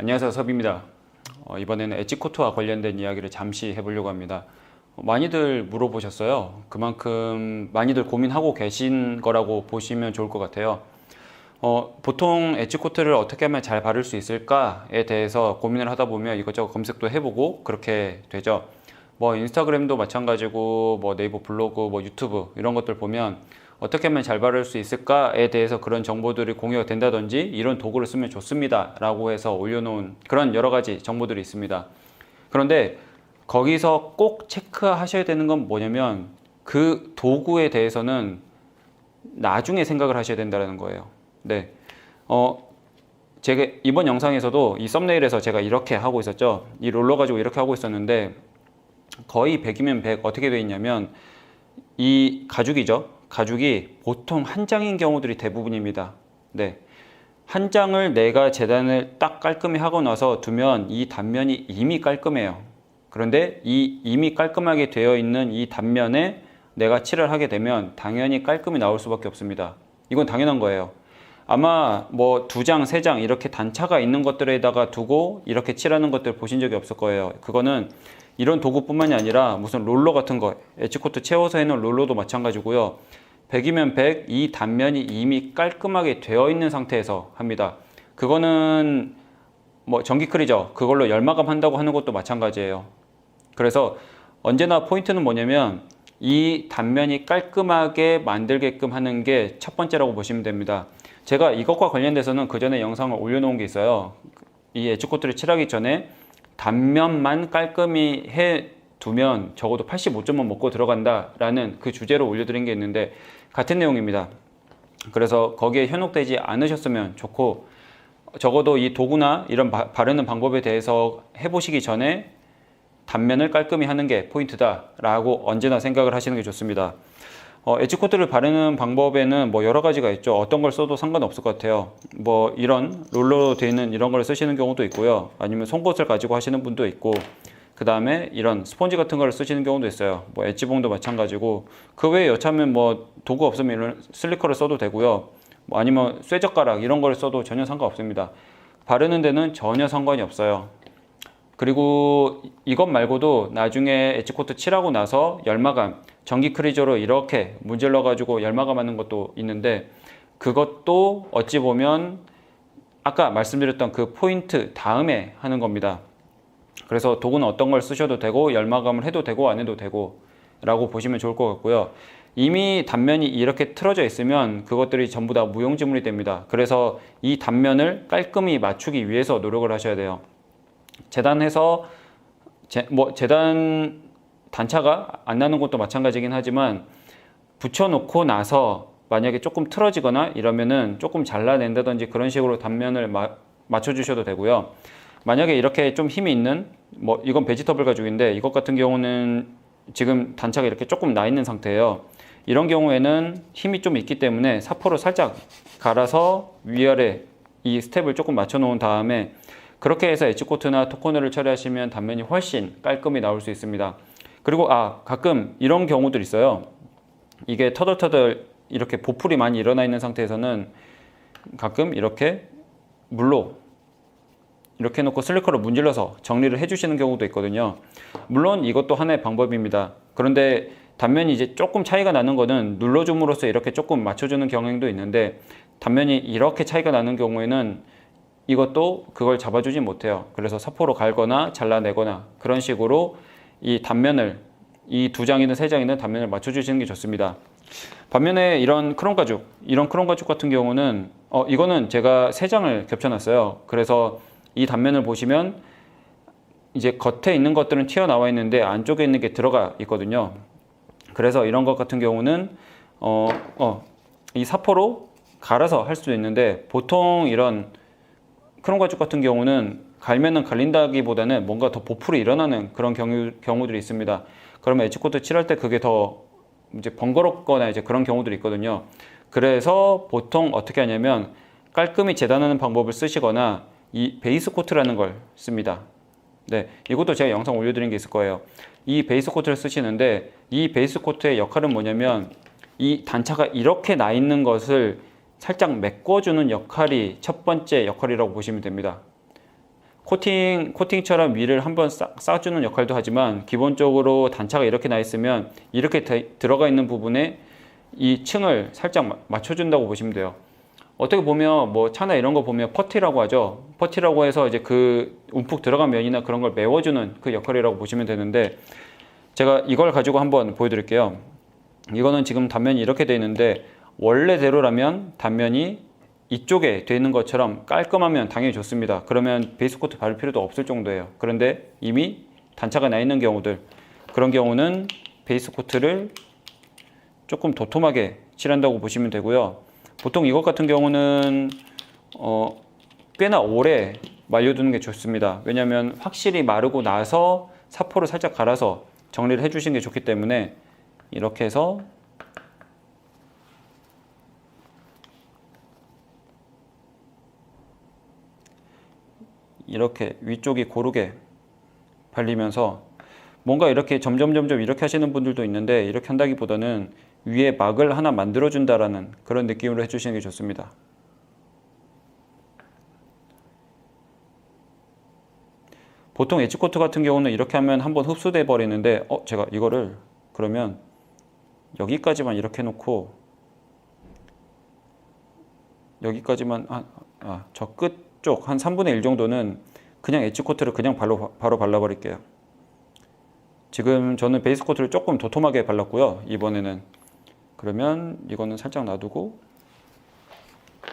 안녕하세요, 섭입니다. 이번에는 엣지코트와 관련된 이야기를 잠시 해보려고 합니다. 많이들 물어보셨어요. 그만큼 많이들 고민하고 계신 거라고 보시면 좋을 것 같아요. 보통 엣지코트를 어떻게 하면 잘 바를 수 있을까에 대해서 고민을 하다 보면 이것저것 검색도 해보고 그렇게 되죠. 뭐 인스타그램도 마찬가지고 뭐 네이버 블로그, 뭐 유튜브 이런 것들 보면 어떻게 하면 잘 바를 수 있을까에 대해서 그런 정보들이 공유가 된다든지 이런 도구를 쓰면 좋습니다 라고 해서 올려놓은 그런 여러 가지 정보들이 있습니다. 그런데 거기서 꼭 체크하셔야 되는 건 뭐냐면 그 도구에 대해서는 나중에 생각을 하셔야 된다는 거예요. 네. 제가 이번 영상에서도 이 썸네일에서 제가 이렇게 하고 있었죠. 이 롤러 가지고 이렇게 하고 있었는데 거의 100이면 100 어떻게 되어 있냐면 이 가죽이죠. 가죽이 보통 한 장인 경우들이 대부분입니다. 네. 한 장을 내가 재단을 딱 깔끔히 하고 나서 두면 이 단면이 이미 깔끔해요. 그런데 이 이미 깔끔하게 되어 있는 이 단면에 내가 칠을 하게 되면 당연히 깔끔히 나올 수밖에 없습니다. 이건 당연한 거예요. 아마 뭐 2장, 3장 이렇게 단차가 있는 것들에다가 두고 이렇게 칠하는 것들 보신 적이 없을 거예요. 그거는 이런 도구뿐만이 아니라 무슨 롤러 같은 거, 엣지코트 채워서 해놓은 롤러도 마찬가지고요. 100이면 100, 이 단면이 이미 깔끔하게 되어 있는 상태에서 합니다. 그거는 뭐 전기 클리저, 그걸로 열마감 한다고 하는 것도 마찬가지예요. 그래서 언제나 포인트는 뭐냐면 이 단면이 깔끔하게 만들게끔 하는 게 첫 번째라고 보시면 됩니다. 제가 이것과 관련돼서는 그 전에 영상을 올려놓은 게 있어요. 이 엣지코트를 칠하기 전에 단면만 깔끔히 해두면 적어도 85점은 먹고 들어간다라는 그 주제로 올려드린 게 있는데 같은 내용입니다. 그래서 거기에 현혹되지 않으셨으면 좋고 적어도 이 도구나 이런 바르는 방법에 대해서 해보시기 전에 단면을 깔끔히 하는 게 포인트다라고 언제나 생각을 하시는 게 좋습니다. 엣지코트를 바르는 방법에는 뭐 여러 가지가 있죠. 어떤 걸 써도 상관없을 것 같아요. 뭐 이런 롤러로 되어 있는 이런 걸 쓰시는 경우도 있고요. 아니면 송곳을 가지고 하시는 분도 있고 그 다음에 이런 스펀지 같은 걸 쓰시는 경우도 있어요. 뭐 엣지봉도 마찬가지고 그 외에 여차하면 뭐 도구 없으면 이런 슬리커를 써도 되고요. 뭐 아니면 쇠젓가락 이런 걸 써도 전혀 상관없습니다. 바르는 데는 전혀 상관이 없어요. 그리고 이것 말고도 나중에 엣지코트 칠하고 나서 열마감, 전기 클리저로 이렇게 문질러 가지고 열마감하는 것도 있는데 그것도 어찌 보면 아까 말씀드렸던 그 포인트 다음에 하는 겁니다. 그래서 도구는 어떤 걸 쓰셔도 되고 열마감을 해도 되고 안 해도 되고 라고 보시면 좋을 것 같고요. 이미 단면이 이렇게 틀어져 있으면 그것들이 전부 다 무용지물이 됩니다. 그래서 이 단면을 깔끔히 맞추기 위해서 노력을 하셔야 돼요. 재단해서 재단 단차가 안 나는 것도 마찬가지긴 하지만 붙여놓고 나서 만약에 조금 틀어지거나 이러면은 조금 잘라낸다든지 그런 식으로 단면을 맞춰주셔도 되고요. 만약에 이렇게 좀 힘이 있는 뭐 이건 베지터블 가죽인데 이것 같은 경우는 지금 단차가 이렇게 조금 나 있는 상태예요. 이런 경우에는 힘이 좀 있기 때문에 사포로 살짝 갈아서 위아래 이 스텝을 조금 맞춰 놓은 다음에 그렇게 해서 엣지코트나 톡코너를 처리하시면 단면이 훨씬 깔끔히 나올 수 있습니다. 그리고 가끔 이런 경우들 있어요. 이게 터덜터덜 이렇게 보풀이 많이 일어나 있는 상태에서는 가끔 이렇게 물로 이렇게 해놓고 슬리커로 문질러서 정리를 해주시는 경우도 있거든요. 물론 이것도 하나의 방법입니다. 그런데 단면이 이제 조금 차이가 나는 거는 눌러줌으로써 이렇게 조금 맞춰주는 경향도 있는데 단면이 이렇게 차이가 나는 경우에는 이것도 그걸 잡아주지 못해요. 그래서 사포로 갈거나 잘라내거나 그런 식으로 이 단면을 이 2장이든 3장이든 단면을 맞춰주시는 게 좋습니다. 반면에 이런 크롬 가죽 같은 경우는 이거는 제가 3장을 겹쳐놨어요. 그래서 이 단면을 보시면 이제 겉에 있는 것들은 튀어나와 있는데 안쪽에 있는 게 들어가 있거든요. 그래서 이런 것 같은 경우는 이 사포로 갈아서 할 수도 있는데 보통 이런 크롬 가죽 같은 경우는 갈면은 갈린다기보다는 뭔가 더 보풀이 일어나는 그런 경우들이 있습니다. 그러면 엣지코트 칠할 때 그게 더 이제 번거롭거나 이제 그런 경우들이 있거든요. 그래서 보통 어떻게 하냐면 깔끔히 재단하는 방법을 쓰시거나 이 베이스 코트라는 걸 씁니다. 네, 이것도 제가 영상 올려드린 게 있을 거예요. 이 베이스 코트를 쓰시는데 이 베이스 코트의 역할은 뭐냐면 이 단차가 이렇게 나 있는 것을 살짝 메꿔주는 역할이 첫 번째 역할이라고 보시면 됩니다. 코팅처럼 위를 한번 싸주는 역할도 하지만 기본적으로 단차가 이렇게 나 있으면 이렇게 들어가 있는 부분에 이 층을 살짝 맞춰준다고 보시면 돼요. 어떻게 보면 뭐 차나 이런 거 보면 퍼티라고 하죠. 퍼티라고 해서 이제 그 움푹 들어간 면이나 그런 걸 메워주는 그 역할이라고 보시면 되는데, 제가 이걸 가지고 한번 보여드릴게요. 이거는 지금 단면이 이렇게 되어 있는데 원래대로라면 단면이 이쪽에 되어 있는 것처럼 깔끔하면 당연히 좋습니다. 그러면 베이스 코트 바를 필요도 없을 정도예요. 그런데 이미 단차가 나 있는 경우들, 그런 경우는 베이스 코트를 조금 도톰하게 칠한다고 보시면 되고요. 보통 이것 같은 경우는 꽤나 오래 말려두는 게 좋습니다. 왜냐하면 확실히 마르고 나서 사포를 살짝 갈아서 정리를 해주시는 게 좋기 때문에 이렇게 해서 이렇게 위쪽이 고르게 발리면서, 뭔가 이렇게 점점 이렇게 하시는 분들도 있는데 이렇게 한다기보다는 위에 막을 하나 만들어 준다라는 그런 느낌으로 해주시는 게 좋습니다. 보통 엣지코트 같은 경우는 이렇게 하면 한번 흡수돼 버리는데 제가 이거를 그러면 여기까지만 이렇게 놓고 여기까지만 저 끝쪽 한 3분의 1 정도는 그냥 엣지 코트를 그냥 바로 발라버릴게요. 지금 저는 베이스 코트를 조금 도톰하게 발랐고요. 이번에는 그러면 이거는 살짝 놔두고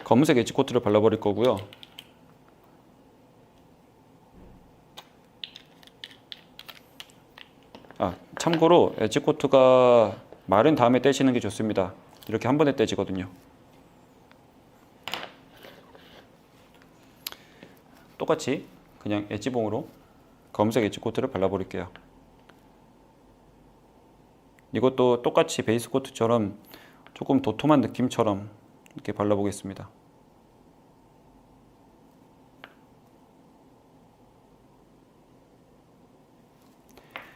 검은색 엣지 코트를 발라버릴 거고요. 참고로 엣지 코트가 마른 다음에 떼시는 게 좋습니다. 이렇게 한 번에 떼지거든요. 똑같이 그냥 엣지봉으로 검은색 엣지 코트를 발라버릴게요. 이것도 똑같이 베이스 코트처럼 조금 도톰한 느낌처럼 이렇게 발라보겠습니다.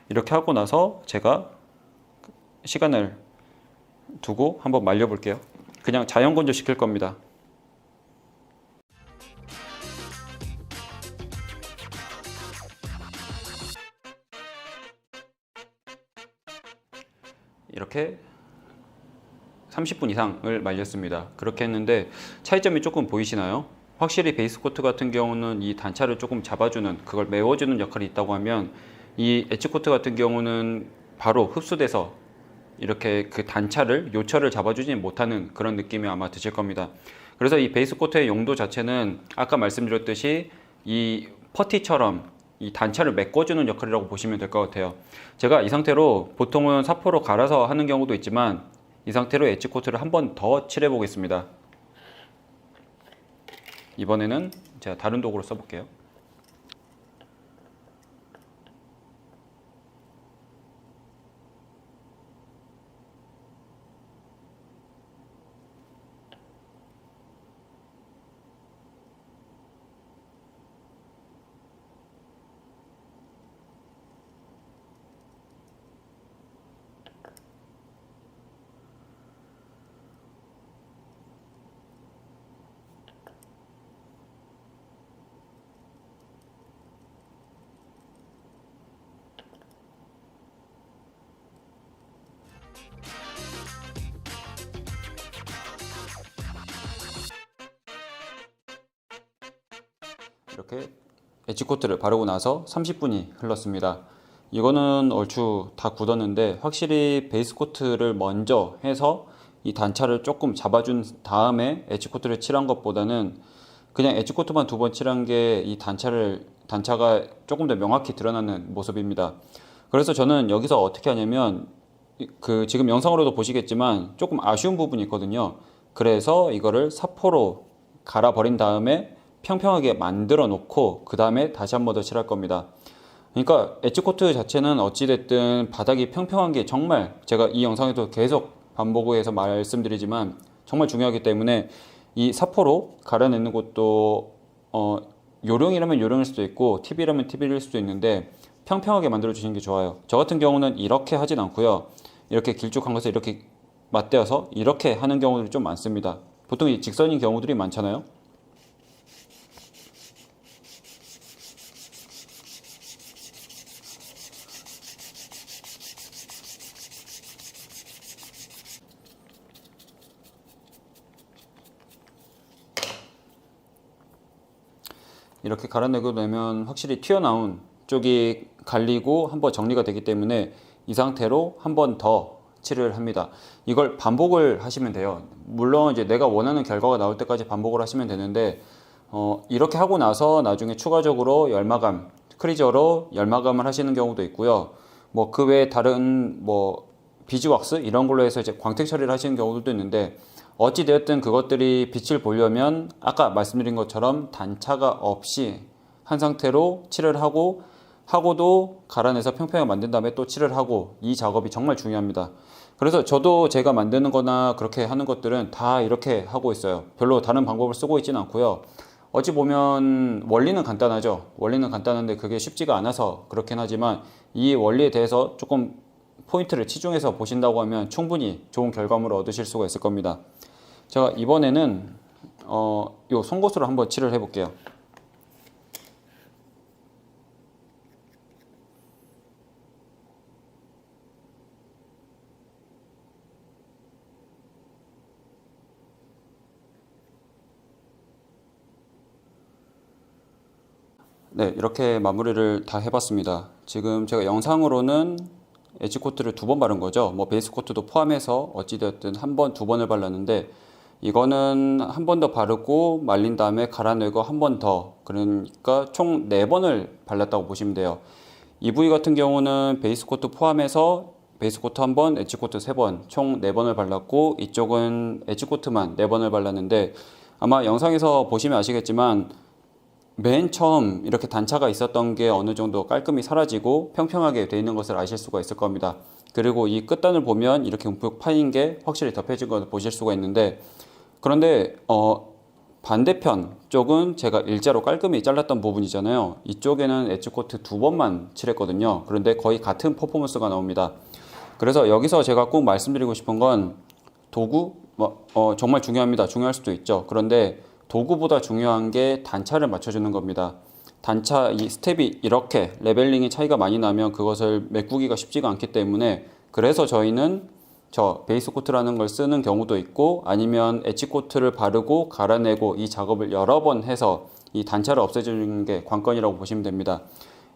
이렇게 하고 나서 제가 시간을 두고 한번 말려 볼게요. 그냥 자연 건조 시킬 겁니다. 이렇게 30분 이상을 말렸습니다. 그렇게 했는데 차이점이 조금 보이시나요? 확실히 베이스 코트 같은 경우는 이 단차를 조금 잡아주는, 그걸 메워주는 역할이 있다고 하면, 이 엣지 코트 같은 경우는 바로 흡수돼서 이렇게 그 단차를, 요철을 잡아주지 못하는 그런 느낌이 아마 드실 겁니다. 그래서 이 베이스 코트의 용도 자체는 아까 말씀드렸듯이 이 퍼티처럼 이 단차를 메꿔주는 역할이라고 보시면 될 것 같아요. 제가 이 상태로 보통은 사포로 갈아서 하는 경우도 있지만 이 상태로 엣지 코트를 한 번 더 칠해 보겠습니다. 이번에는 제가 다른 도구로 써볼게요. 이렇게 엣지 코트를 바르고 나서 30분이 흘렀습니다. 이거는 얼추 다 굳었는데 확실히 베이스 코트를 먼저 해서 이 단차를 조금 잡아준 다음에 엣지 코트를 칠한 것보다는 그냥 엣지 코트만 2번 칠한 게 이 단차가 조금 더 명확히 드러나는 모습입니다. 그래서 저는 여기서 어떻게 하냐면 지금 영상으로도 보시겠지만 조금 아쉬운 부분이 있거든요. 그래서 이거를 사포로 갈아 버린 다음에 평평하게 만들어 놓고 그 다음에 다시 한 번 더 칠할 겁니다. 그러니까 엣지 코트 자체는 어찌됐든 바닥이 평평한 게 정말, 제가 이 영상에도 계속 반복해서 말씀드리지만 정말 중요하기 때문에 이 사포로 갈아내는 것도 요령이라면 요령일 수도 있고 팁이라면 팁일 수도 있는데 평평하게 만들어 주시는 게 좋아요. 저 같은 경우는 이렇게 하진 않고요. 이렇게 길쭉한 것을 이렇게 맞대어서 이렇게 하는 경우들이 좀 많습니다. 보통 이 직선인 경우들이 많잖아요. 이렇게 갈아내고 나면 확실히 튀어나온 쪽이 갈리고 한번 정리가 되기 때문에 이 상태로 한 번 더 칠을 합니다. 이걸 반복을 하시면 돼요. 물론 이제 내가 원하는 결과가 나올 때까지 반복을 하시면 되는데 이렇게 하고 나서 나중에 추가적으로 열마감, 크리저로 열마감을 하시는 경우도 있고요. 뭐 그 외에 다른 뭐 비즈왁스 이런 걸로 해서 이제 광택 처리를 하시는 경우도 있는데 어찌 되었든 그것들이 빛을 보려면 아까 말씀드린 것처럼 단차가 없이 한 상태로 칠을 하고도 갈아내서 평평하게 만든 다음에 또 칠을 하고, 이 작업이 정말 중요합니다. 그래서 저도 제가 만드는 거나 그렇게 하는 것들은 다 이렇게 하고 있어요. 별로 다른 방법을 쓰고 있지는 않고요. 어찌 보면 원리는 간단하죠. 원리는 간단한데 그게 쉽지가 않아서 그렇긴 하지만 이 원리에 대해서 조금 포인트를 치중해서 보신다고 하면 충분히 좋은 결과물을 얻으실 수가 있을 겁니다. 제가 이번에는 요 송곳으로 한번 칠을 해볼게요. 네, 이렇게 마무리를 다 해봤습니다. 지금 제가 영상으로는 엣지 코트를 2번 바른 거죠. 뭐 베이스 코트도 포함해서 어찌되었든 한 번, 2번을 발랐는데, 이거는 한 번 더 바르고 말린 다음에 갈아내고 한 번 더, 그러니까 총 4번을 발랐다고 보시면 돼요. 이 부위 같은 경우는 베이스 코트 포함해서 베이스 코트 1번, 엣지 코트 3번, 총 4번을 발랐고, 이쪽은 엣지 코트만 4번을 발랐는데, 아마 영상에서 보시면 아시겠지만 맨 처음 이렇게 단차가 있었던 게 어느 정도 깔끔히 사라지고 평평하게 되어 있는 것을 아실 수가 있을 겁니다. 그리고 이 끝단을 보면 이렇게 움푹 파인 게 확실히 덮여진 것을 보실 수가 있는데, 그런데 반대편 쪽은 제가 일자로 깔끔히 잘랐던 부분이잖아요. 이쪽에는 엣지 코트 2번만 칠했거든요. 그런데 거의 같은 퍼포먼스가 나옵니다. 그래서 여기서 제가 꼭 말씀드리고 싶은 건 도구 정말 중요합니다. 중요할 수도 있죠. 그런데 도구보다 중요한 게 단차를 맞춰주는 겁니다. 단차, 이 스텝이 이렇게 레벨링이 차이가 많이 나면 그것을 메꾸기가 쉽지가 않기 때문에, 그래서 저희는 베이스 코트라는 걸 쓰는 경우도 있고, 아니면 엣지 코트를 바르고 갈아내고 이 작업을 여러 번 해서 이 단차를 없애주는 게 관건이라고 보시면 됩니다.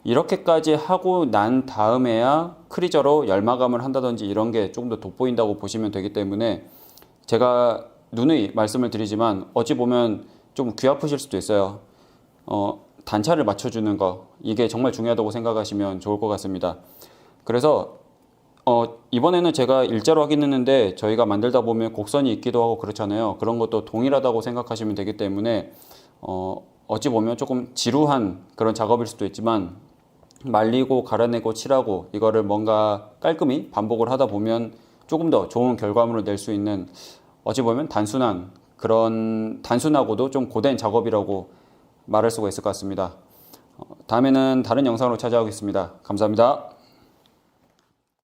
이렇게까지 하고 난 다음에야 크리저로 열마감을 한다든지 이런 게 조금 더 돋보인다고 보시면 되기 때문에, 제가 누누이 말씀을 드리지만 어찌 보면 좀 귀 아프실 수도 있어요. 단차를 맞춰주는 거, 이게 정말 중요하다고 생각하시면 좋을 것 같습니다. 그래서 이번에는 제가 일자로 하긴 했는데 저희가 만들다 보면 곡선이 있기도 하고 그렇잖아요. 그런 것도 동일하다고 생각하시면 되기 때문에 어찌 보면 조금 지루한 그런 작업일 수도 있지만, 말리고 갈아내고 칠하고 이거를 뭔가 깔끔히 반복을 하다 보면 조금 더 좋은 결과물을 낼 수 있는, 어찌 보면 단순하고도 좀 고된 작업이라고 말할 수가 있을 것 같습니다. 다음에는 다른 영상으로 찾아오겠습니다. 감사합니다.